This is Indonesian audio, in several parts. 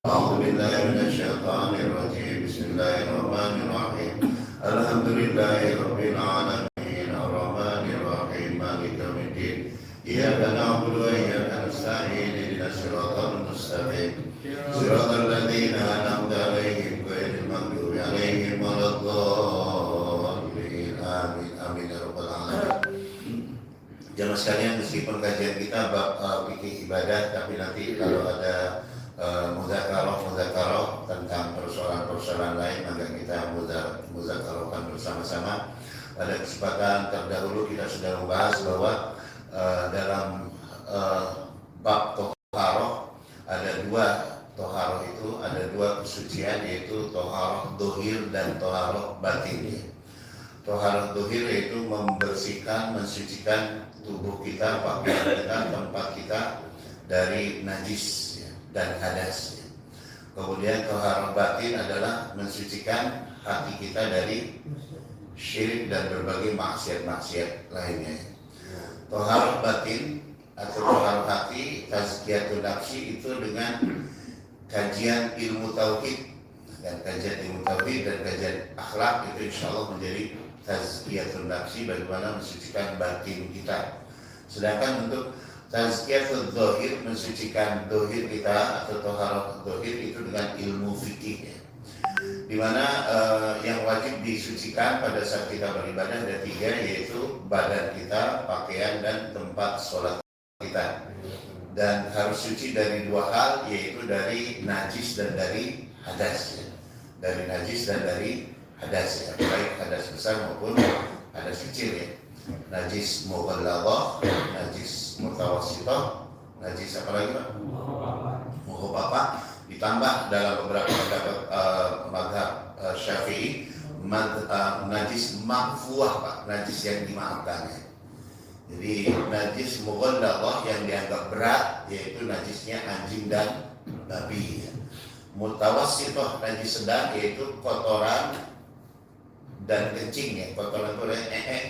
أعوذ بالله من الشيطان الرجيم بسم الله الرحمن الرحيم الحمد لله رب العالمين الرحمن الرحيم مالك يوم الدين إياك نعبد وإياك نستعين اهدنا الصراط المستقيم صراط الذين أنعمت عليهم غير المغضوب عليهم ولا الضالين آمين آمين يا رب العالمين. Jamaah sekalian, meskipun kajian kita bab fikih ibadah, tapi nanti kalau ada muzakarah tentang persoalan-persoalan lain, maka kita muzakarahkan bersama-sama. Pada kesempatan terdahulu kita sudah membahas bahwa dalam bab toharoh ada dua toharoh, itu ada dua kesucian, yaitu toharoh dohir dan toharoh batin. Toharoh dohir yaitu membersihkan, mensucikan tubuh kita, pakaian kita, tempat kita dari najis dan hadas. Kemudian toharoh batin adalah mensucikan hati kita dari syirik dan berbagai maksiat-maksiat lainnya. Toharoh batin atau toharoh hati, tazkiyatun nafsi, itu dengan kajian ilmu tauhid dan kajian akhlak, itu insya Allah menjadi tazkiyatun nafsi, bagaimana mensucikan batin kita. Sedangkan untuk tazkiyatul dohir, mensucikan dohir kita atau toharoh dohir, itu dengan ilmu fikih, di mana yang wajib disucikan pada saat kita beribadah ada tiga, yaitu badan kita, pakaian, dan tempat sholat kita. Dan harus suci dari dua hal, yaitu dari najis dan dari hadas. Dari najis dan dari hadas, baik hadas besar maupun hadas kecil ya. Najis mughalladah, najis mutawassithah, najis apa lagi Pak? Muhobapa. Ditambah dalam beberapa pendapat mazhab Syafi'i, najis makfuah Pak, najis yang dimaafkan ya. Jadi najis mughalladah yang dianggap berat, yaitu najisnya anjing dan babi ya. Mutawassithah, najis sedang, yaitu kotoran dan kencing ya. Kotoran itu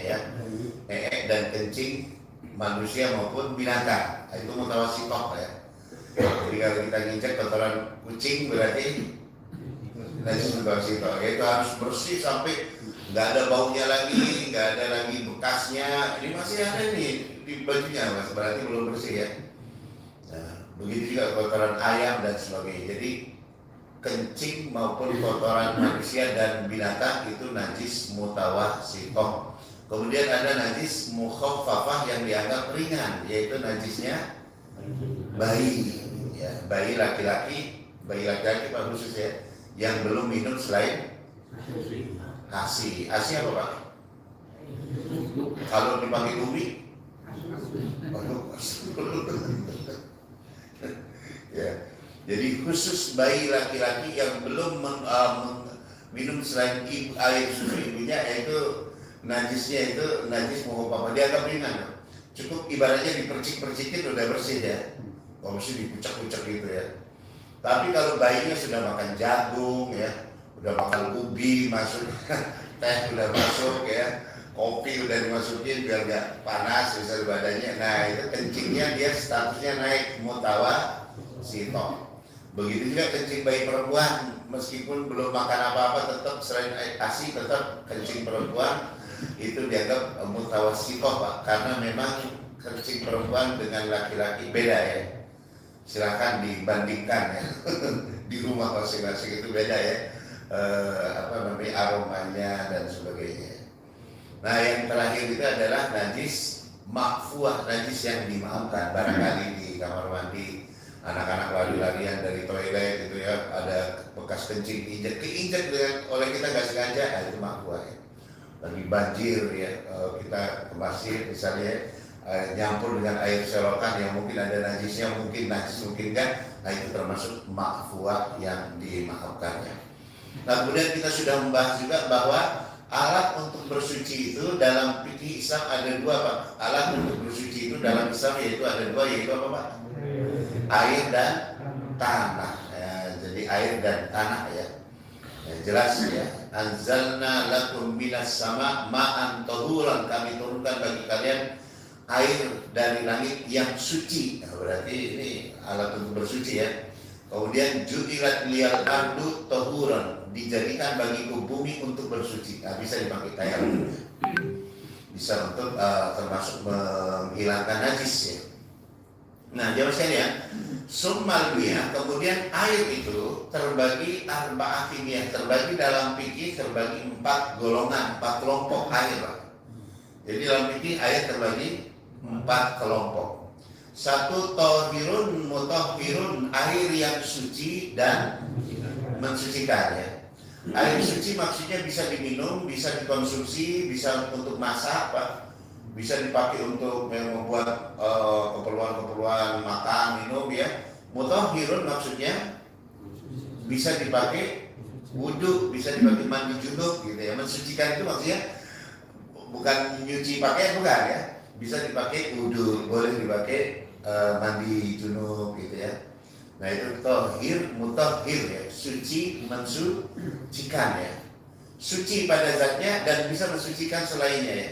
ya, dan kencing manusia maupun binatang, itu mutawassithah ya. Jadi kalau kita nginjak kotoran kucing berarti najis mutawassithah, yaitu harus bersih sampai nggak ada baunya lagi, nggak ada lagi bekasnya. Ini masih ada nih di bajunya Mas, berarti belum bersih ya. Nah, begitu juga kotoran ayam dan sebagainya. Jadi kencing maupun kotoran manusia dan binatang itu najis mutawassithah. Kemudian ada najis mukhaffafah yang dianggap ringan, yaitu najisnya bayi ya, bayi laki-laki Pak khusus ya, yang belum minum selain ASI. ASI apa Pak? Kalau dipakai umi ya. Jadi khusus bayi laki-laki yang belum minum selain air susu ibunya, yaitu najisnya itu najis muhobama, dianggap ringan. Cukup ibaratnya dipercik-percikin udah bersih ya. Kalau mesti dipucak-pucak gitu ya. Tapi kalau bayinya sudah makan jagung ya, udah makan ubi masuk, teh udah masuk ya, kopi udah dimasukin biar gak panas misal badannya. Nah itu kencingnya dia statusnya naik mutawassithah. Begitu juga kencing bayi perempuan, meskipun belum makan apa-apa, tetap selain ASI tetap kencing perempuan itu dianggap mutawassithah Pak, karena memang kencing perempuan dengan laki-laki beda ya. Silakan dibandingkan ya di rumah masing-masing itu beda ya, aromanya dan sebagainya. Nah yang terakhir itu adalah najis makfuah, najis yang dimaafkan. Barangkali di kamar mandi anak-anak lari-larian dari toilet itu ya, ada bekas kencing keinjak oleh kita nggak sengaja, itu makfuah ya. Lagi banjir ya, kita ke masjid misalnya, nyampur dengan air selokan yang mungkin ada najisnya, mungkin najis mungkin kan, nah itu termasuk makfuah yang dimaafkannya. Nah kemudian kita sudah membahas juga bahwa alat untuk bersuci itu dalam fikih Islam ada dua Pak. Alat untuk bersuci itu dalam Islam yaitu ada dua, yaitu apa Pak? Air dan tanah ya. Jadi air dan tanah ya. Jelas ya, anzalna lakum minas sama ma'an tahuran, kami turunkan bagi kalian air dari langit yang suci. Nah, berarti ini alat untuk bersuci ya. Kemudian ju'ilat liyal ardu tahuran, dijadikan bagiku bumi untuk bersuci. Nah, bisa dipakai tayamum, bisa untuk termasuk menghilangkan najis ya. Nah, jawab sekalian, summal biyah, kemudian air itu terbagi arba'ah kimiyah, terbagi dalam fikih terbagi 4 golongan, 4 kelompok air. Jadi dalam fikih air terbagi 4 kelompok. Satu, tohirun mutahhirun, air yang suci dan mensucikan ya. Air suci maksudnya bisa diminum, bisa dikonsumsi, bisa untuk masak, Pak. Bisa dipakai untuk membuat keperluan-keperluan makan, minum ya. Mutahhirun maksudnya bisa dipakai wudhu, bisa dipakai mandi junub gitu ya. Mensucikan itu maksudnya bukan nyuci pakaian, bukan ya. Bisa dipakai wudhu, boleh dipakai mandi junub gitu ya. Nah itu tohir, mutahhir ya, suci, mensucikan ya. Suci pada zatnya dan bisa mensucikan selainnya ya.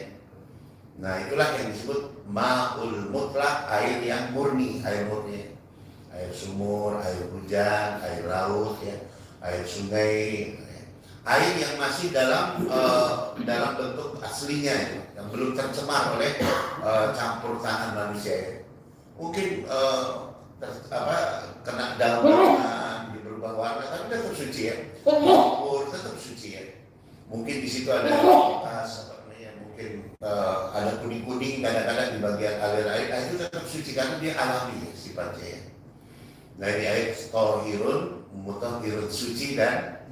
Nah itulah yang disebut ma'ul mutlak, air yang murni, air murni. Air sumur, air hujan, air laut ya, air sungai. Air yang masih dalam bentuk aslinya ya, yang belum tercemar oleh campur tangan manusia ya. Mungkin kena daun berubah warna, tapi tetap suci ya. Tetap suci ya. Mungkin di situ ada bekas, mungkin ada kuning-kuning kadang-kadang di bagian aliran air, itu tetap suci karena dia alami ya, sifatnya ya. Nah ini air tohirun, mutahhirun, suci dan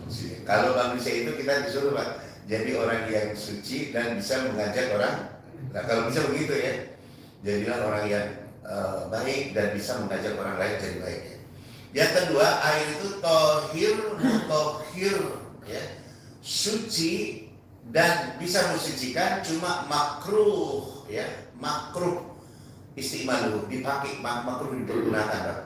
suci. Kalau manusia itu kita disuruh Pak, jadi orang yang suci dan bisa mengajak orang. Nah kalau bisa begitu ya, jadilah orang yang baik dan bisa mengajak orang lain jadi baik ya. Yang kedua, air itu tohir, mutahhir ya, suci dan bisa mensucikan, cuma makruh ya, makruh istimalu, dipakai, makruh dipergunakan Pak.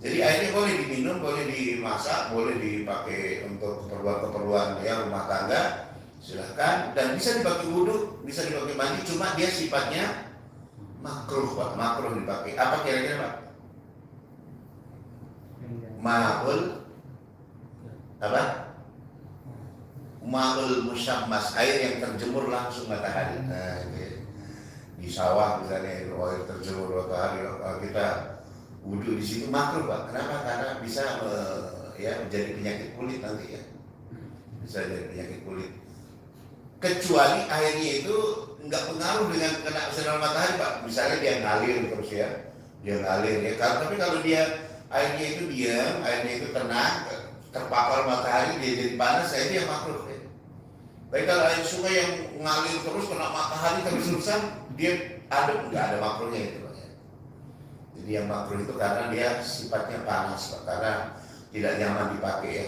Jadi airnya boleh diminum, boleh dimasak, boleh dipakai untuk keperluan-keperluan ya rumah tangga, silahkan, dan bisa dipakai wudhu, bisa dipakai mandi, cuma dia sifatnya makruh Pak, makruh dipakai. Apa kira-kira Pak? Ma'ul apa? Ma'ul musyammas, air yang terjemur langsung matahari. Nah, di sawah misalnya air terjemur matahari, kita wudhu di situ makruh Pak. Kenapa? Karena bisa ya menjadi penyakit kulit nanti ya. Bisa jadi penyakit kulit. Kecuali airnya itu nggak pengaruh dengan kena sinar matahari Pak. Misalnya dia ngalir terus ya, dia ngalir ya. Tapi kalau dia airnya itu diam, airnya itu tenang, terpapar matahari dia jadi panas, itu yang makruh ya. Baik kalau air sungai yang ngalir terus kena matahari terus-terusan, dia nggak ada makruhnya itu Pak ya. Jadi yang makruh itu karena dia sifatnya panas Pak, karena tidak nyaman dipakai ya.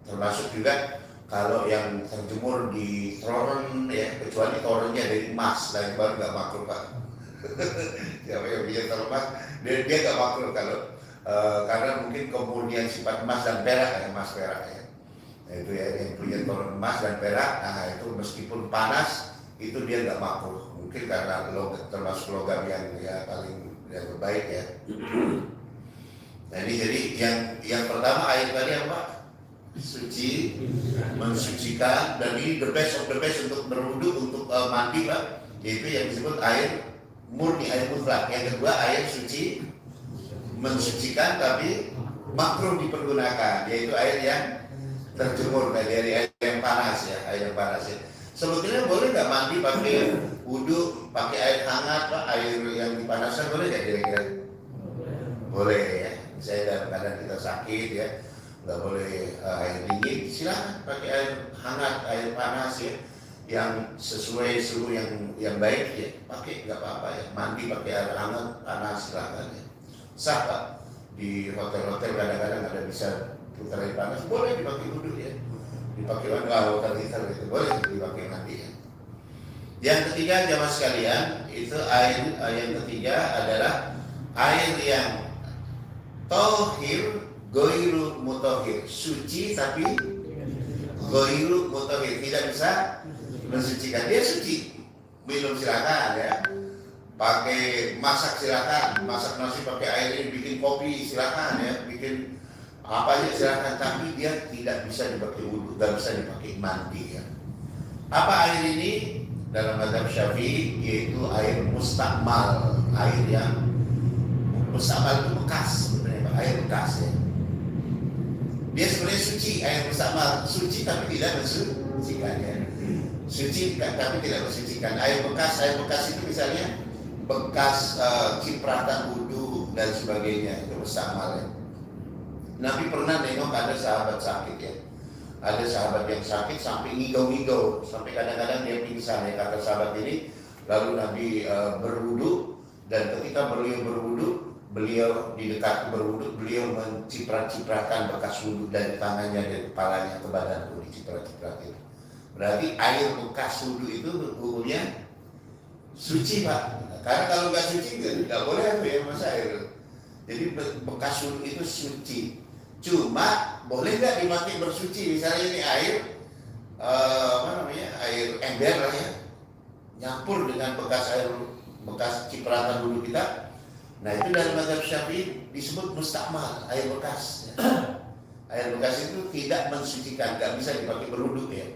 Termasuk juga kalau yang terjemur di toren ya, kecuali torennya dari emas, dan baru nggak makruh Pak. Siapa yang punya toren emas, dia nggak makruh kalau karena mungkin kemudian sifat emas dan perak ya, emas perak ya. Nah, itu ya yang punya toren emas dan perak, nah itu meskipun panas itu dia nggak makruh. Mungkin karena termasuk logam yang ya paling yang terbaik ya. Nah ini jadi yang pertama air tadi apa? Suci, mensucikan, dan ini the best of the best untuk berwudu, untuk mandi Pak, yaitu yang disebut air murni, air mutlak. Yang kedua air suci, mensucikan tapi makruh dipergunakan, yaitu air yang terjemur dari air yang panas ya, air yang panas ya. Sebetulnya boleh nggak mandi pakai wudu, pakai air hangat Pak, air yang dipanaskan boleh nggak kira-kira? Boleh ya. Saya dalam keadaan kita sakit ya, nggak boleh air dingin, silakan pakai air hangat, air panas ya, yang sesuai suhu yang baik ya, pakai nggak apa-apa ya. Mandi pakai air hangat, panas silakan ya. Sah Pak. Di hotel-hotel kadang-kadang ada bisa putar air panas, boleh dipakai wudhu ya, dipakai hotel itu boleh dipakai mandi ya. Yang ketiga jamaah sekalian, itu air yang ketiga adalah air yang tohir goiru mutahhir, suci tapi goiru mutahhir, tidak bisa mensucikan. Dia suci, minum silakan ya, pakai masak silakan, masak nasi pakai air ini, bikin kopi silakan ya, bikin apa aja silakan, tapi dia tidak bisa dipakai wudhu, nggak bisa dipakai mandi ya. Apa air ini? Dalam mazhab Syafi'i yaitu air mustakmal, air yang mustakmal itu bekas sebenarnya, air bekas ya. Dia sebenarnya suci, air mustakmal suci tapi tidak mensucikan ya. Suci tapi tidak mensucikan. Air bekas itu misalnya bekas cipratan wudhu dan sebagainya, itu mustakmal ya. Nabi pernah nengok ada sahabat sakit ya. Ada sahabat yang sakit sampai ngigau-ngigau, sampai kadang-kadang dia pingsan ya, kata sahabat ini. Lalu Nabi berwudu, dan ketika beliau berwudu, beliau di dekat berwudu, beliau menciprat-ciprakan bekas wudu dari tangannya, dari kepalanya ke badanku, diciprat-ciprat itu. Berarti air bekas wudu itu hukumnya suci Pak. Karena kalau nggak suci nggak boleh apa ya Mas air. Jadi bekas wudu itu suci. Cuma boleh nggak dipakai bersuci? Misalnya ini air air ember lah ya, nyampur dengan bekas cipratan wudhu kita. Nah itu dalam mazhab Syafi'i disebut mustakmal, air bekas ya. Air bekas itu tidak mensucikan, nggak bisa dipakai berwudhu ya.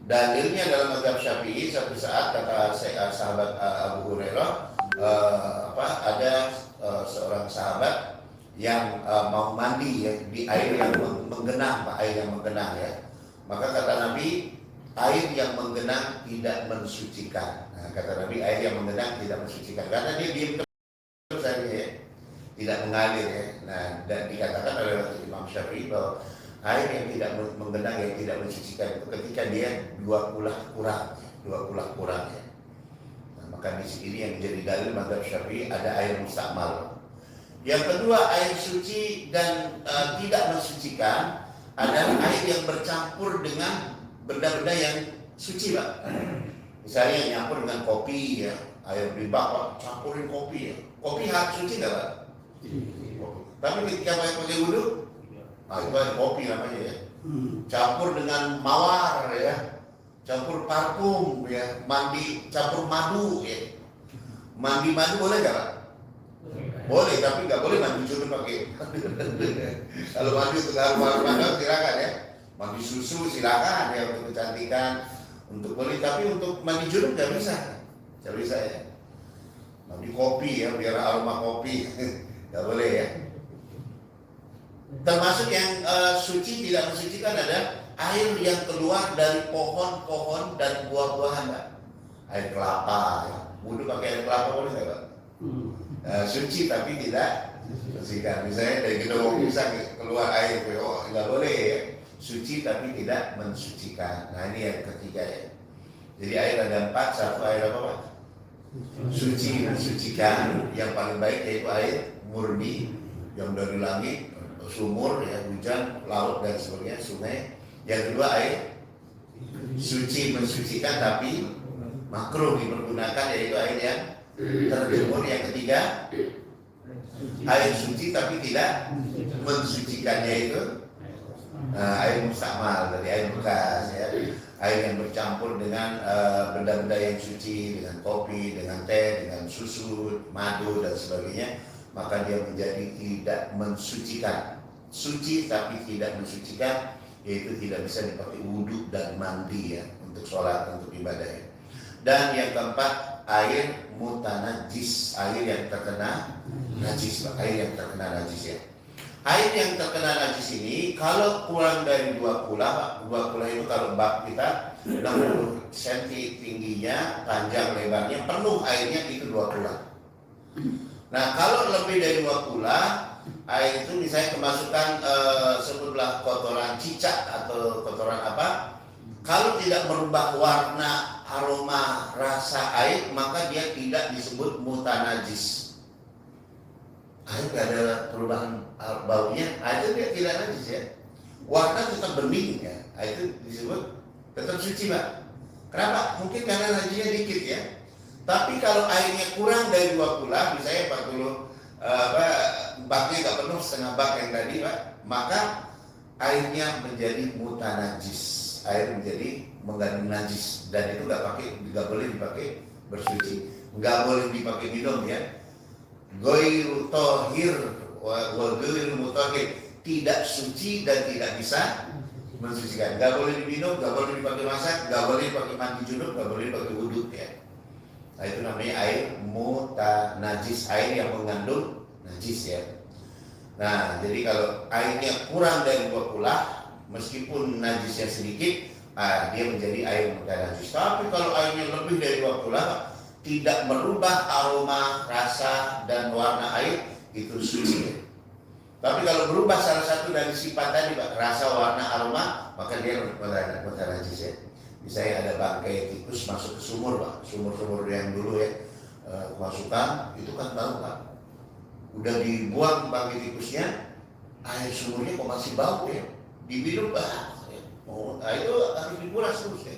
Dalilnya dalam mazhab Syafi'i, satu saat kata sahabat Abu Hurairah, ada seorang sahabat yang mau mandi ya, di air yang menggenang, air yang menggenang ya. Maka kata Nabi, air yang menggenang tidak mensucikan. Nah, kata Nabi, air yang menggenang tidak mensucikan karena dia diam terus aja ya, tidak mengalir ya. Nah, dan dikatakan oleh Imam Syafi'i bahwa air yang tidak menggenang, yang tidak mensucikan itu ketika dia dua kulah kurang ya. Nah, maka di sini yang menjadi dalil mazhab Syafi'i ada air mustakmal. Yang kedua, air suci dan tidak mensucikan adalah air yang bercampur dengan benda-benda yang suci Pak. Misalnya nyampur dengan kopi ya, air dibakar campurin kopi ya. Kopi hak suci nggak Pak? Tapi ketika pakai wudhu, itu air kopi namanya ya. Campur dengan mawar ya, campur parfum ya, mandi campur madu ya. Mandi madu boleh nggak Pak? Boleh, tapi nggak boleh mandi junub pakai. Kalau mandi untuk aroma silakan ya. Mandi susu silakan ya untuk kecantikan, untuk boleh. Tapi untuk mandi junub nggak bisa ya. Mandi kopi ya, biar aroma kopi nggak boleh ya. Termasuk yang suci tidak mensucikan ada air yang keluar dari pohon-pohon dan buah-buahan Pak. Air kelapa ya. Wudu pakai air kelapa boleh nggak Pak? Suci tapi tidak mensucikan. Misalnya dari gedung bisa keluar air, nggak boleh ya. Suci tapi tidak mensucikan. Nah ini yang ketiga ya. Jadi air ada 4, satu air apa Pak? Suci, mensucikan. Yang paling baik yaitu air murni yang dari langit, sumur ya, hujan, laut dan sebagainya, sungai. Yang kedua air suci mensucikan tapi makruh dipergunakan, yaitu air yang terjemur. Yang ketiga air suci tapi tidak mensucikannya itu air mustakmal, dari air bekas ya, air yang bercampur dengan benda-benda yang suci, dengan kopi, dengan teh, dengan susu, madu dan sebagainya, maka dia menjadi tidak mensucikan. Suci tapi tidak mensucikan, yaitu tidak bisa dipakai wudhu dan mandi ya, untuk sholat, untuk ibadah ya. Dan yang keempat, air mutanajis, air yang terkena najis, air yang terkena najis ya. Air yang terkena najis ini kalau kurang dari 2 kula itu kalau bak kita 60 cm tingginya, panjang lebarnya, penuh airnya itu 2 kula. Nah kalau lebih dari 2 kula, air itu misalnya kemasukan sebutlah kotoran cicak atau kotoran apa, kalau tidak merubah warna, aroma, rasa air, maka dia tidak disebut mutanajis. Air tidak ada perubahan baunya, air dia tidak najis ya. Warna tetap bening ya, air itu disebut tetap suci Pak. Kenapa? Mungkin karena najisnya dikit ya. Tapi kalau airnya kurang dari 2 kula, misalnya 40 baknya nggak penuh, setengah bak yang tadi Pak, maka airnya menjadi mutanajis, air menjadi mengandung najis, dan itu nggak boleh dipakai bersuci. nggak boleh dipakai minum ya. Ghairu tohir wa ghairu mutahhir, tidak suci dan tidak bisa mensucikan. Nggak boleh diminum, nggak boleh dipakai masak, nggak boleh dipakai mandi junub, nggak boleh dipakai wudhu ya. Nah itu namanya air mutanajis, air yang mengandung najis ya. Nah jadi kalau airnya kurang dari 2 kulah, meskipun najisnya sedikit, dia menjadi air mutanajis. Tapi kalau airnya lebih dari 2 kulah, tidak merubah aroma, rasa, dan warna air, itu suci ya. Tapi kalau berubah salah satu dari sifat tadi, Pak, rasa, warna, aroma, maka dia mutanajis ya. Misalnya ada bangkai tikus masuk ke sumur, Pak, sumur-sumur yang dulu ya, kemasukan, itu kan bau, Pak. Udah dibuang bangkai tikusnya, air sumurnya kok masih bau ya, diminum, Pak. Nah itu harus dikuras terus ya.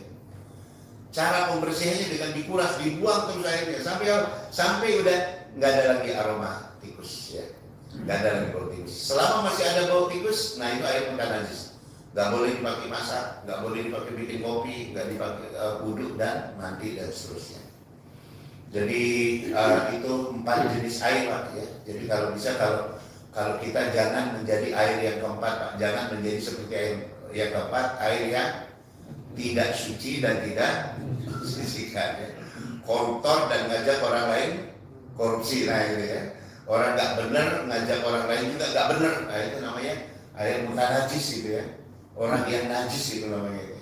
Cara pembersihannya dengan dikuras, dibuang terus airnya sampai udah nggak ada lagi aroma tikus ya, nggak ada lagi bau tikus. Selama masih ada bau tikus, nah itu air mutanajis. Nggak boleh dipakai masak, nggak boleh dipakai bikin kopi, nggak dipakai wudhu dan mandi dan seterusnya. Jadi itu 4 jenis air, Pak ya. Jadi kalau bisa kalau kita jangan menjadi air yang keempat, Pak, jangan menjadi seperti air yang keempat, air yang tidak suci dan tidak mensucikan ya. Koruptor dan ngajak orang lain korupsi, nah itu ya. Orang nggak benar ngajak orang lain juga nggak benar, nah itu namanya air mutanajis gitu ya. Orang yang najis itu namanya itu.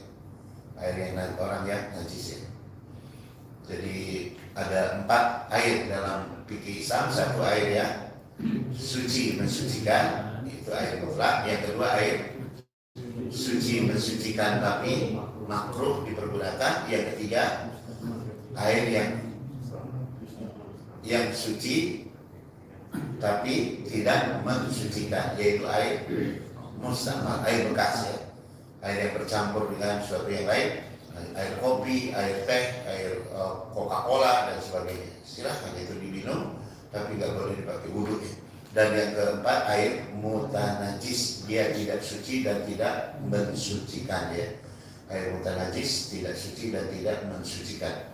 Air yang orang yang najis ya. Jadi ada 4 air dalam fikih Islam. Satu air yang suci mensucikan, itu air mutlak. Yang kedua air suci mensucikan tapi makruh dipergunakan. Yang ketiga air yang suci tapi tidak mensucikan, yaitu air mustamal, air bekas ya, air yang bercampur dengan sesuatu yang lain, air kopi, air teh, air Coca-Cola dan sebagainya. Silahkan itu diminum, tapi nggak boleh dipakai wudhu ya. Dan yang keempat air mutanajis, dia tidak suci dan tidak mensucikan ya. Air mutanajis tidak suci dan tidak mensucikan.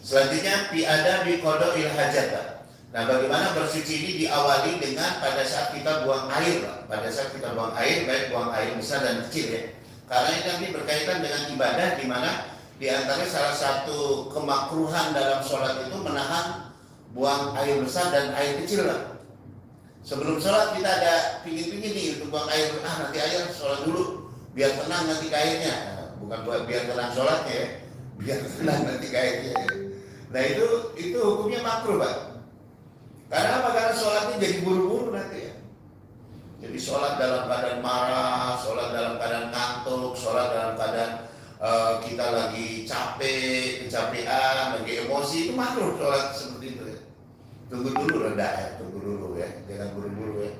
Selanjutnya piada bi qada'il hajat. Nah, bagaimana bersuci ini diawali dengan pada saat kita buang air, Pak. Pada saat kita buang air, baik buang air besar dan kecil ya. Karena ini nanti berkaitan dengan ibadah, di mana di antara salah satu kemakruhan dalam sholat itu menahan buang air besar dan air kecil, Pak. Sebelum sholat kita ada pingin-pingin nih untuk buang air, nanti aja sholat dulu, biar tenang nanti airnya. Bukan buat biar tenang sholatnya ya, biar tenang nanti airnya ya. Nah itu hukumnya makruh, Pak. Karena apa? Karena sholatnya jadi buru-buru nanti ya. Jadi sholat dalam keadaan marah, sholat dalam keadaan ngantuk, sholat dalam keadaan kita lagi capek, kecapean, lagi emosi, itu makruh sholat seperti itu ya. Tunggu dulu rendah ya, tunggu dulu ya, jangan buru-buru ya.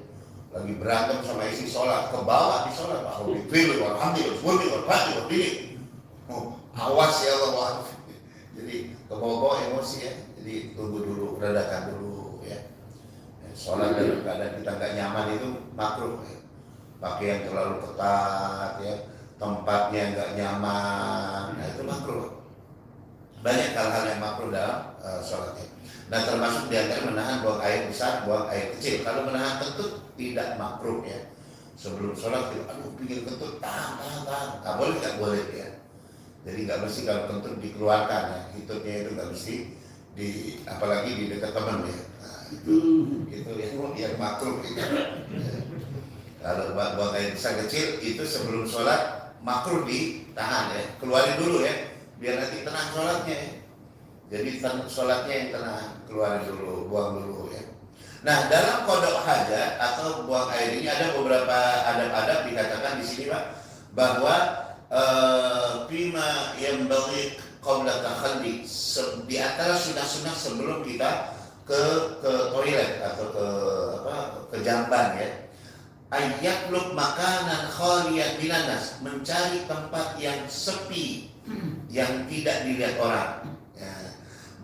Lagi berantem sama istri sholat, kebawa di sholat, Pak. Alhamdulillah, awas ya Allah. Jadi kebawa emosi ya. Jadi tunggu dulu, redakan dulu ya. Sholat dalam keadaan kita nggak nyaman itu makruh ya. Pakai yang terlalu ketat ya, tempatnya nggak nyaman, nah itu makruh. Banyak hal-hal yang makruh dalam sholat ya. Nah termasuk diantara menahan buang air besar, buang air kecil. Kalau menahan kentut tidak makruh ya. Sebelum sholat kita, pingin kentut, tahan. Nggak boleh ya. Jadi nggak mesti kalau kentut dikeluarkan ya, hitutnya itu nggak mesti apalagi di dekat teman ya. Nah, itu yang makruh gitu. Kalau buang air besar kecil itu sebelum sholat makruh ditahan ya, keluarin dulu ya, biar nanti tenang sholatnya ya. Jadi sholatnya yang tenang, keluarin dulu, buang dulu ya. Nah dalam qada' hajat atau buang air ini ada beberapa adab-adab dikatakan di sini, Pak, bahwa bima yang bagi qabla takhalli, di antara sunah-sunah sebelum kita ke toilet atau ke jamban ya, ayyatlub makanan khaliyan minan nas, mencari tempat yang sepi yang tidak dilihat orang ya.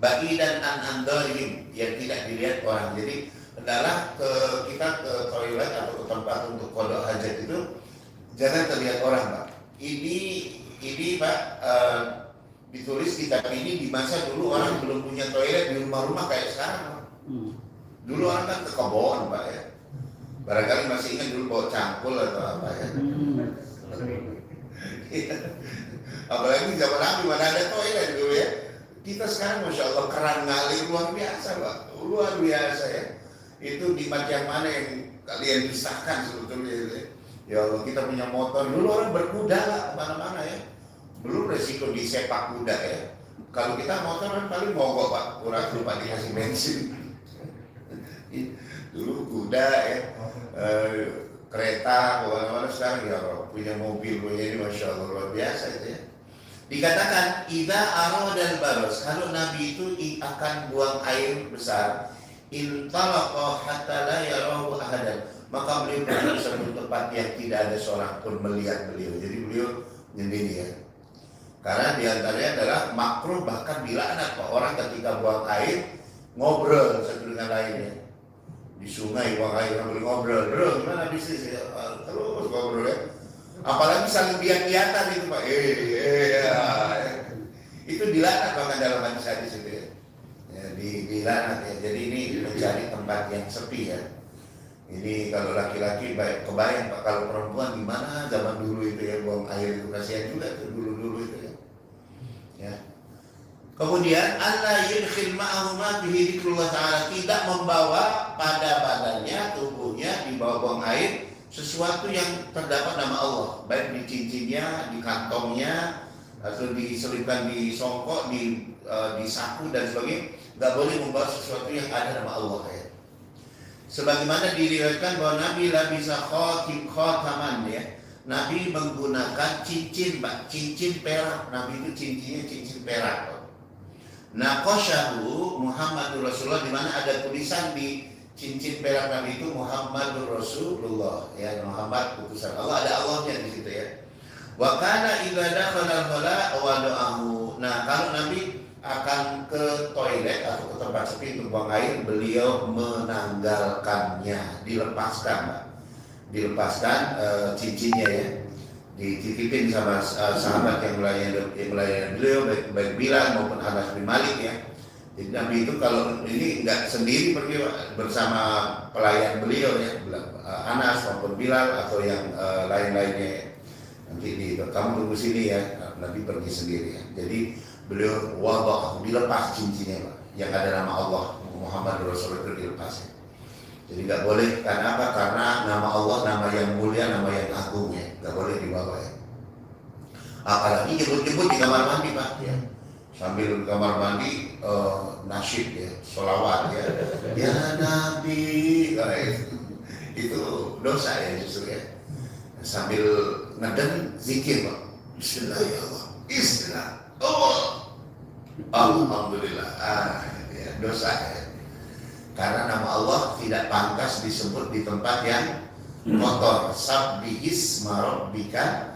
Ba'idan an andorihim, yang tidak dilihat orang. Jadi adalah kita ke toilet atau ke tempat untuk qada' hajat itu jangan terlihat orang, Pak. Ini Pak, ditulis kitab ini di masa dulu orang belum punya toilet di rumah-rumah kayak sekarang. Dulu orang kan ke kebon Pak ya. Barangkali masih ingat dulu bawa cangkul atau apa ya. Apalagi zaman Nabi mana ada toilet dulu ya. Kita sekarang Masya Allah keran ngalir luar biasa Pak. Luar biasa ya. Itu nikmat yang mana yang kalian pisahkan sebetulnya ya. Ya Allah kita punya motor. Dulu orang berkuda lah kemana-mana ya. Belum resiko di sepak kuda ya. Kalau kita motor kan paling mogok Pak. Kurang lupa dikasih bensin. Dulu kuda ya. Kereta kemana-mana. Sekarang ya Allah punya mobil punya ini Masya Allah luar biasa itu ya. Dikatakan idza aradal baros, kalau Nabi itu akan buang air besar, intalaqa hatta la yarahu ahadan, maka beliau pergi ke satu tempat yang tidak ada seorang pun melihat beliau. Jadi beliau sendiri ya. Karena diantaranya adalah makruh bahkan dilaknat Pak orang ketika buang air ngobrol satu dengan lainnya. Di sungai buang air sambil ngobrol, bro gimana bisnis ya? Terus ngobrol ya. Apalagi saling biat-biatan itu Pak. Itu dilaknat bahkan dalam hadis-hadis itu ya. Ya dilaknat ya. Jadi ini mencari tempat yang sepi ya. Ini kalau laki-laki baik kebayang Pak, kalau perempuan gimana zaman dulu itu ya buang air itu kasihan juga tuh dulu itu ya. Ya. Kemudian Allah yudkhil ma'ahu ma bihi dzikrullah ta'ala, tidak membawa pada badannya, tubuhnya dibawa buang air sesuatu yang terdapat nama Allah, baik di cincinnya, di kantongnya, atau diselipkan di songkok, di saku dan sebagainya. Nggak boleh membawa sesuatu yang ada nama Allah ya. Sebagaimana diriwayatkan bahwa Nabi labisa khataman ya. Nabi menggunakan cincin Pak, cincin perak. Nabi itu cincinnya cincin perak. Naqashahu Muhammadur Rasulullah, di mana ada tulisan di cincin perak Nabi itu Muhammadur Rasulullah ya, Muhammad utusan Allah, ada Allahnya di situ ya. Wa kana idza dakhala al-khala wada'ahu. Nah, kalau Nabi akan ke toilet atau ke tempat sepi untuk buang air, beliau menanggalkannya, dilepaskan cincinnya ya, dititipin sama sahabat yang melayani beliau, baik Bilal maupun Anas bin Malik ya. Jadi Nabi itu kalau ini nggak sendiri pergi bersama pelayan beliau ya, Anas maupun Bilal atau yang lain-lainnya. Nanti kamu tunggu sini ya, Nabi pergi sendiri ya. Jadi beliau dilepas cincinnya Pak, yang ada nama Allah Muhammad Rasulullah itu dilepas ya. Jadi nggak boleh, karena apa? Karena nama Allah nama yang mulia, nama yang agung ya, nggak boleh dibawa ya. Apalagi jemput-jemput di kamar mandi Pak ya. Sambil di kamar mandi nasyid ya, sholawat ya, ya Nabi, itu dosa ya justru ya. Sambil ngeden zikir Pak, Bismillahirrahmanirrahim, Bismillah, Alhamdulillah, ya, dosa ya. Karena nama Allah tidak pantas disebut di tempat yang kotor. Sabbihis marabbika,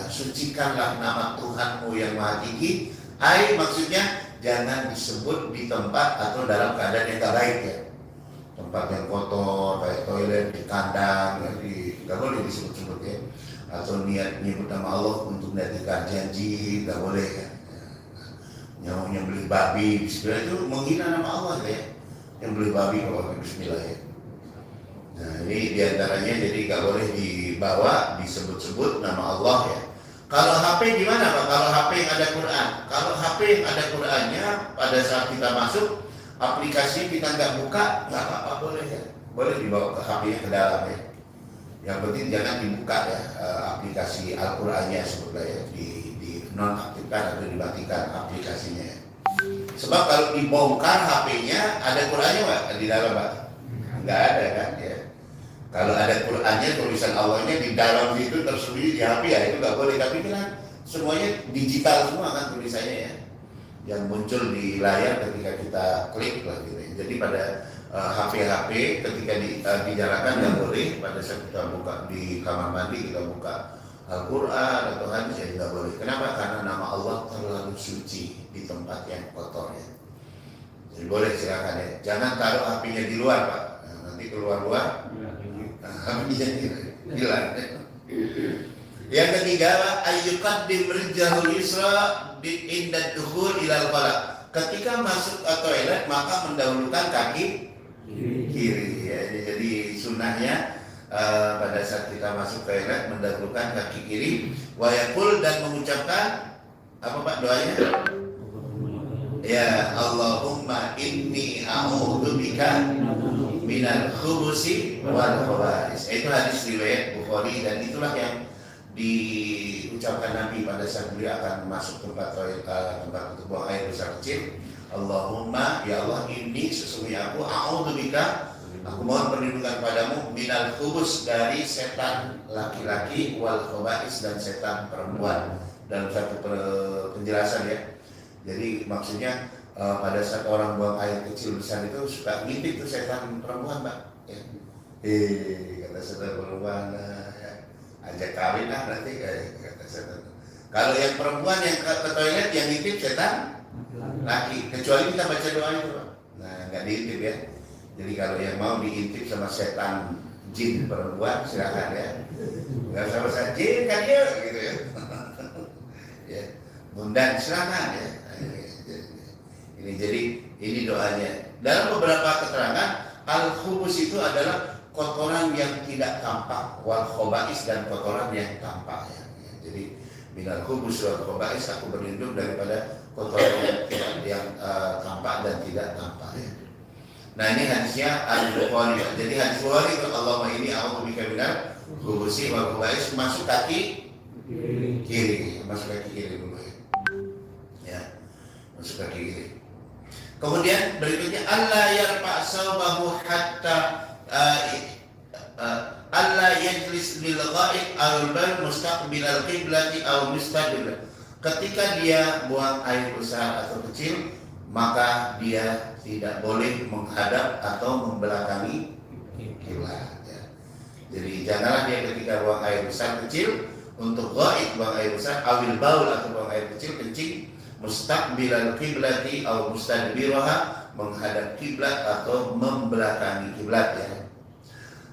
sucikanlah nama Tuhanmu yang maha tinggi. Maksudnya jangan disebut di tempat atau dalam keadaan yang tak baik ya. Tempat yang kotor kayak toilet di kandang ya, nggak boleh disebut-sebut ya. Atau niat nyebut nama Allah untuk mendapatkan janji nggak boleh ya. Nyebeli babi, Bismillah itu menghina nama Allah ya. Yang beli babi kalau Bismillah ya. Nah ini diantaranya, jadi nggak boleh dibawa disebut-sebut nama Allah ya. Kalau HP gimana Pak? Kalau HP yang ada Quran, kalau HP yang ada Qurannya pada saat kita masuk aplikasi kita nggak buka, nggak apa-apa boleh ya. Boleh dibawa ke HP ke dalam ya. Yang penting jangan dibuka ya aplikasi Al-Qurannya sebutlah ya, di nonaktifkan atau dimatikan aplikasinya ya. Sebab kalau dibongkar HP-nya ada Qurannya Pak di dalam Pak? Nggak ada kan ya. Kalau ada Qurannya, tulisan Allahnya di dalam itu tersembunyi di HP ya itu nggak boleh. Tapi kan semuanya digital semua kan tulisannya ya, yang muncul di layar ketika kita klik lah gitu. Jadi pada HP ketika dijalankan nggak boleh. Pada saat kita buka di kamar mandi kita buka Al-Quran atau hadis ya tidak boleh. Kenapa? Karena nama Allah terlalu suci di tempat yang kotor ya. Jadi boleh silakan ya. Jangan taruh HP-nya di luar Pak. Nah, nanti keluar-luar HP-nya hilang. Yang ketiga, ayyuqaddim rijlahul yusra inda dukhul ilal khala. Ketika masuk ke toilet maka mendahulukan kaki kiri. Ya, jadi sunnahnya pada saat kita masuk toilet mendahulukan kaki kiri. Wa yaqul, dan mengucapkan apa Pak doanya? Ya Allahumma inni a'udzubika minal khubusi wal khaba'is. Itu hadis riwayat Bukhari, dan itulah yang diucapkan Nabi pada saat beliau akan masuk tempat toilet, tempat untuk buang air besar kecil. Allahumma, ya Allah, ini sesungguhnya aku a'udzubika, aku mohon perlindungan padamu minal khubus, dari setan laki-laki, wal khaba'is, dan setan perempuan. Dalam satu penjelasan ya. Jadi maksudnya pada saat orang buang air kecil besar itu suka ngintip tuh setan perempuan, Pak. Ya. Kata setan perempuan, ajak kawin lah nanti, kata setan. Kalau yang perempuan yang ke toilet yang ngintip setan laki, kecuali kita baca doa itu, Pak. Nah, nggak diintip ya. Jadi kalau yang mau diintip sama setan jin perempuan silakan ya. Nggak sama saya jin kan ya, gitu ya. Ya, bunda silakan ya. Ini jadi ini doanya. Dalam beberapa keterangan, al-khubus itu adalah kotoran yang tidak tampak, wal khaba'is, dan kotoran yang tampak ya. Jadi minal khubus wal khaba'is, aku berlindung daripada kotoran yang tampak dan tidak tampak ya. Nah, ini hadisnya Al-Bukhari. Jadi hadis Bukhari itu Allahumma inni a'udzubika minal khubusi wal khaba'is, masuk kaki kiri, masuk kaki kiri dulu ya. Ya, masuk kaki kiri. Kemudian berikutnya Allah yarfa' sawbahu hatta Allah yajlis bil ghaib aw bal mustaqbil al qiblati aw mustaqbil. Ketika dia buang air besar atau kecil, maka dia tidak boleh menghadap atau membelakangi kiblat ya. Jadi janganlah dia ketika buang air besar kecil, untuk ghaib buang air besar, awil baul atau buang air kecil kencing, mustaqbilal qiblati atau mustadbiraha, menghadap kiblat atau membelakangi kiblat ya.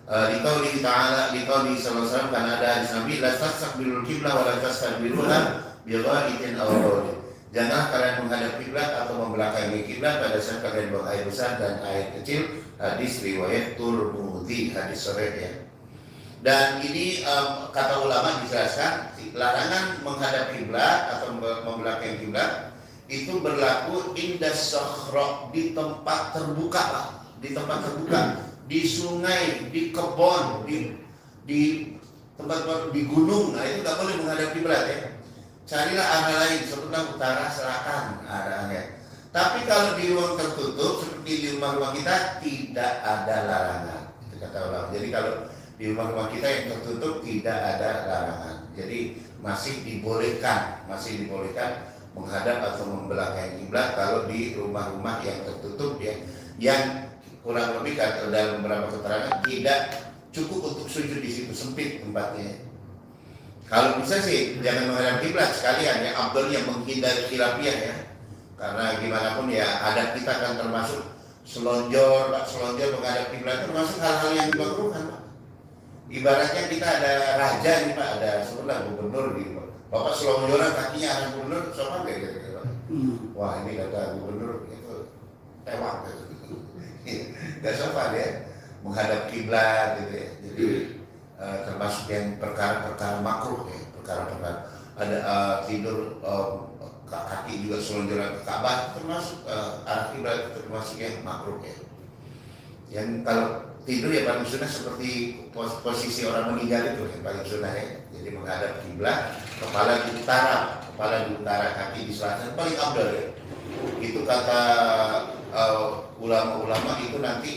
Di qauli ta'ala, di qauli sallallahu alaihi wasallam, karena ada hadis Nabi, la tastaqbilul qiblah wa la tastadbiruha bi ghaitin aw baulin. Janganlah kalian menghadap kiblat atau membelakangi kiblat pada saat kalian buang air besar dan air kecil. Hadis riwayat Tirmidzi, hadis sahih ya. Dan ini kata ulama dijelaskan, larangan menghadap kiblat atau membelakangi kiblat itu berlaku indas sakhra, di tempat terbuka lah, di tempat terbuka, di sungai, di kebun, di tempat di gunung. Nah, itu nggak boleh menghadap kiblat ya. Carilah arah lain, seperti utara, selatan arahnya. Tapi kalau di ruang tertutup seperti di rumah-rumah kita tidak ada larangan. Itu kata ulama. Jadi kalau di rumah-rumah kita yang tertutup tidak ada larangan. Jadi masih dibolehkan menghadap atau membelakangi kiblat kalau di rumah-rumah yang tertutup ya. Yang kurang lebih dalam beberapa keterangan tidak cukup untuk sujud di situ, sempit tempatnya. Kalau bisa sih jangan menghadap kiblat sekalian ya, afdalnya menghindari khilafiyah ya. Karena gimana pun ya adat kita kan termasuk selonjor menghadap kiblat, termasuk hal-hal yang dimakruhkan, Pak. Ibaratnya kita ada raja nih, Pak, ada sebenarnya gubernur gitu. Bapak selonjoran kakinya arah gubernur, sopan kayak gitu, Pak. Wah, ini kata gubernur itu tewak gitu. Gak sopan ya, menghadap kiblat gitu ya. Jadi termasuk yang perkara-perkara makruh ya, perkara-perkara ada tidur kaki juga selonjoran ke Ka'bah, termasuk arah kiblat, termasuk yang makruh ya. Yang kalau tidur ya paling sunnah seperti posisi orang meninggal itu yang paling sunnah ya. Jadi menghadap kiblat, kepala di utara, kaki di selatan, paling afdal ya. Itu kata ulama-ulama itu nanti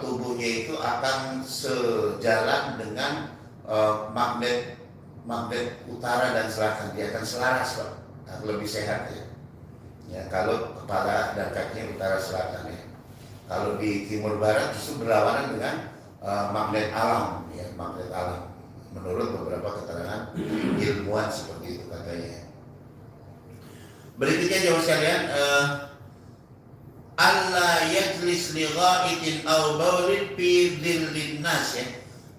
tubuhnya itu akan sejalan dengan magnet utara dan selatan, dia akan selaras, Pak, lebih sehat ya. Ya kalau kepala dan kakinya utara selatan ya. Kalau di timur barat justru berlawanan dengan magnet alam ya, magnet alam. Menurut beberapa keterangan ilmuwan seperti itu katanya. Berikutnya jawab sekalian, Allah yajlis li ghaitin aw baulin fi dhillin nas ya.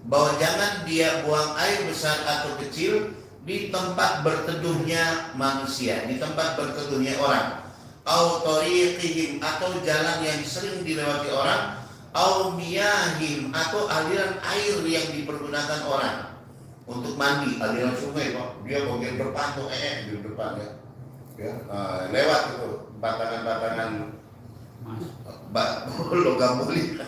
bahwa jangan dia buang air besar atau kecil di tempat berteduhnya manusia, di tempat berteduhnya orang, au tariqihim, atau jalan yang sering dilewati orang, au miyahim, atau aliran air yang dipergunakan orang untuk mandi, aliran sungai, Pak. Dia bagian depan tuh di depan ya, lewat itu batangan-batangan logam mulia.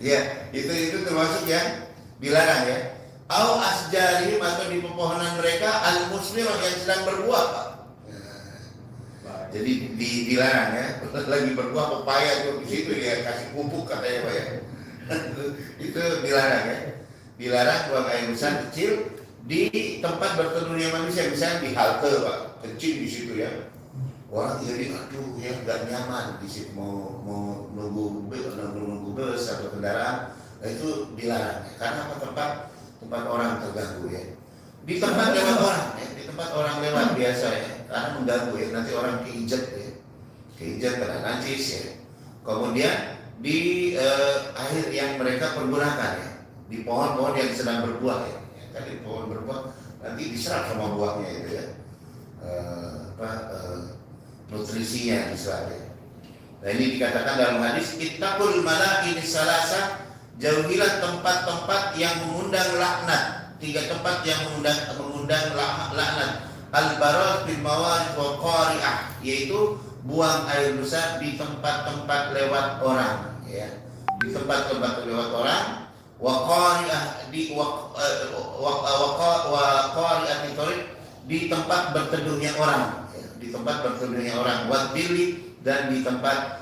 Ya, itu termasuk yang dilarang ya. Au asjarihim, atau di pepohonan mereka al muslimah yang sedang berbuah, Pak. Jadi dilarang ya. Lagi berbuah pepaya tuh di situ ya, kasih pupuk katanya Pak ya. Itu dilarang ya. Dilarang buang air besar kecil di tempat berteduhnya manusia, misalnya di halte Pak, kecil di situ ya. Orang jadi aduh ya nggak nyaman di situ, mau nunggu bus atau kendaraan, itu dilarang ya. Karena apa? Tempat orang terganggu ya. Di tempat lewat orang ya, di tempat orang lewat biasa ya, karena mengganggu ya, nanti orang keinjak ya, kena najis ya. Kemudian di air yang mereka pergunakan ya, di pohon-pohon yang sedang berbuah ya. Kan di pohon berbuah nanti diserap sama buahnya itu ya, nutrisinya diserap ya. Nah ini dikatakan dalam hadis, ittaqul malaa'ini salasa, jauhilah tempat-tempat yang mengundang laknat. 3 tempat yang mengundang laknat. Al-baraz bil mawarid wa qari'ah, yaitu buang air besar di tempat-tempat lewat orang ya. Di tempat-tempat lewat orang, wa qari'ah di qari'ah di tempat berteduhnya orang ya. Di tempat berteduhnya orang, wa dili, dan di tempat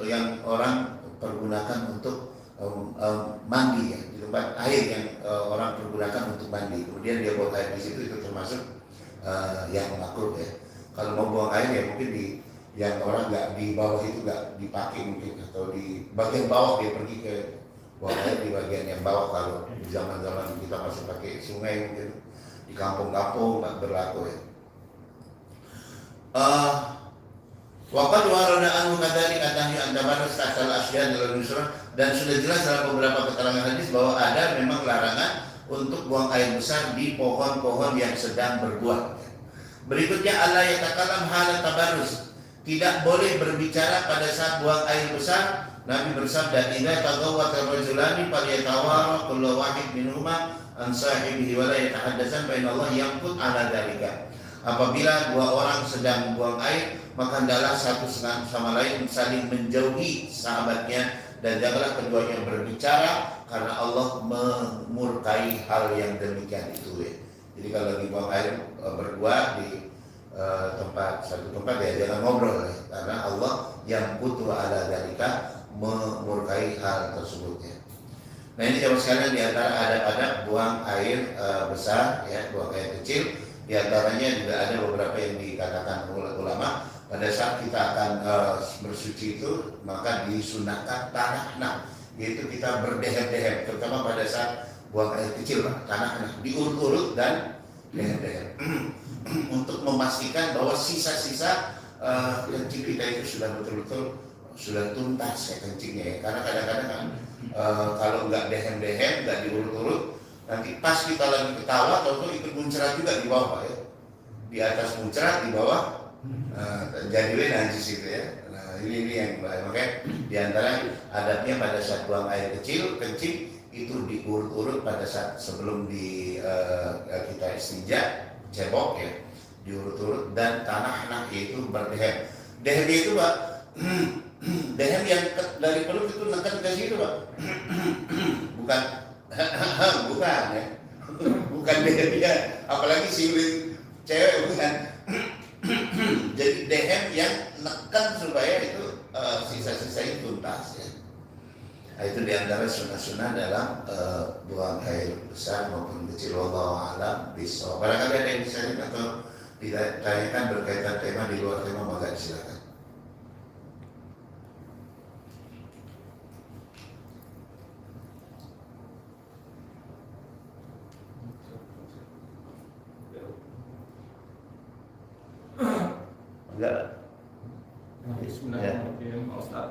yang orang pergunakan untuk mandi ya, di tempat air yang orang pergunakan untuk mandi. Kemudian dia buang air di situ, itu termasuk yang makruh ya. Kalau mau buang air ya mungkin di yang orang nggak di bawah itu nggak dipakai mungkin, atau di bagian bawah dia pergi ke buang air di bagian yang bawah. Kalau di zaman-zaman kita masih pakai sungai, mungkin di kampung-kampung nggak berlaku ya. Waqad warada anhu kadzalika an tabarrus ta'al asyan dalam nusrah, dan sudah jelas dalam beberapa keterangan hadis bahwa ada memang larangan untuk buang air besar di pohon-pohon yang sedang berbuah. Berikutnya, Allah yatakalam halat tabarrus, tidak boleh berbicara pada saat buang air besar. Nabi bersabda, idza taghawwata rajulani falyatawara kullu wahid minhuma an sahibihi wa la yatahaddatsan fa inna Allah yamqut ala dzalika. Apabila 2 orang sedang buang air, maka hendaklah satu sama lain saling menjauhi sahabatnya, dan janganlah keduanya berbicara, karena Allah memurkai hal yang demikian itu ya. Jadi kalau lagi buang air berdua di satu tempat ya jangan ngobrol ya, karena Allah yang butuh ala dalika memurkai hal tersebut ya. Nah ini jamaah sekalian, di antara adab-adab buang air besar ya, buang air kecil, di antaranya juga ada beberapa yang dikatakan ulama, pada saat kita akan bersuci itu maka disunahkan tanah, yaitu kita berdehem-dehem, terutama pada saat buang air kecil, tanah diurut-urut dan dehem-dehem untuk memastikan bahwa sisa-sisa kencing kita itu sudah betul-betul sudah tuntas ya kencingnya ya. Karena kadang-kadang kan kalau nggak dehem-dehem, nggak diurut-urut, nanti pas kita lagi ketawa atau ikut muncrat juga di bawah ya, di atas muncrat, di bawah jadi najis itu ya. Nah ini yang makanya diantara adabnya pada saat buang air kecil kencing itu diurut-urut pada saat sebelum kita istinja, cebok ya, diurut-urut, dan tanah yaitu berdehem. Dehem itu Pak, dehem yang dari perut itu neken ke situ Pak, bukan ya, bukan dehem, apalagi siulin cewek, bukan. Jadi dehem yang neken supaya itu sisa-sisanya tuntas ya. Nah, itu diantara sunnah-sunnah dalam buang air besar maupun kecil. Wallahu a'lam bishawab. Barangkali ada yang bisa atau ditanyakan berkaitan tema di luar tema, maka silakan. Enggak. Bismillahirrahmanirrahim, Pak Ustaz.